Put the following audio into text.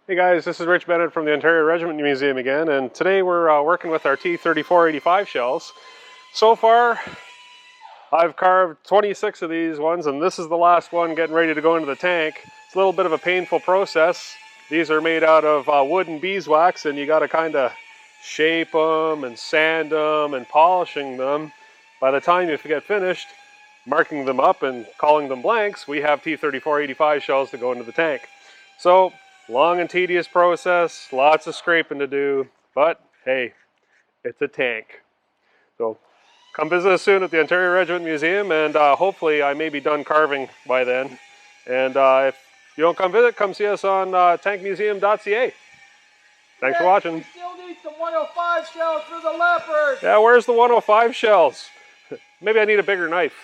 Hey guys, this is Rich Bennett from the Ontario Regiment Museum again, and today we're working with our T-3485 shells. So far, I've carved 26 of these ones, and this is the last one getting ready to go into the tank. It's a little bit of a painful process. These are made out of wood and beeswax, and you got to kind of shape them and sand them and polishing them. By the time you get finished, marking them up and calling them blanks, we have T-3485 shells to go into the tank. So, long and tedious process, lots of scraping to do, but hey, it's a tank. So come visit us soon at the Ontario Regiment Museum, and hopefully I may be done carving by then. And if you don't come visit, come see us on tankmuseum.ca. Thanks for watching. We still need some 105 shells for the leopard. Yeah, where's the 105 shells? Maybe I need a bigger knife.